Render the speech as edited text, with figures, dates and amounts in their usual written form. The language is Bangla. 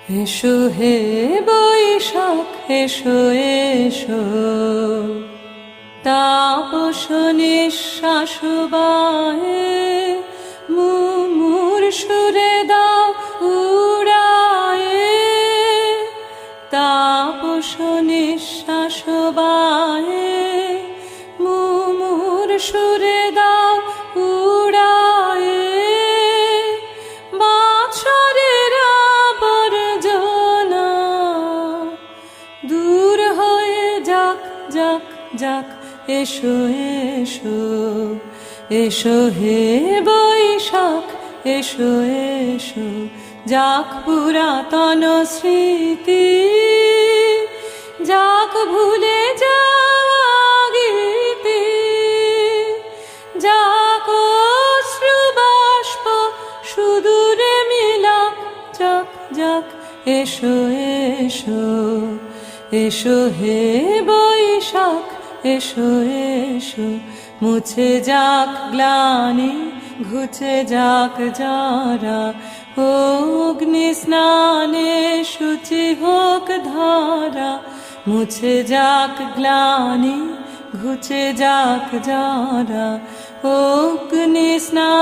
এসো হে বৈশাখ এসো এসো, তাপস নিঃশ্বাস বায়ে মুমুর সুরে দাও উড়ায়ে, তাপস নিঃশ্বাস বায়ে মুমুর সুরে দাও উড়ায়ে। বাছরের আবর্জনা দূর হয়ে যাক যাক যাক, এসো এসো এসো হে বৈশাখ এসো এসো, যাক পুরাতন স্মৃতি, যাক ভুলে যাওয়া গীতি, যাক অশ্রু বাষ্প সুদূরে মিলাক, যাক যাক এসো এসো এসো হে বৈশাখ এসো এসো। মুছে যাক গ্লানি ঘুচে যাক যারা, অগ্নি স্নানে শুচি হোক ধারা। মুছে যাক গ্লানি ঘুচে যাক যারা, অগ্নি স্নান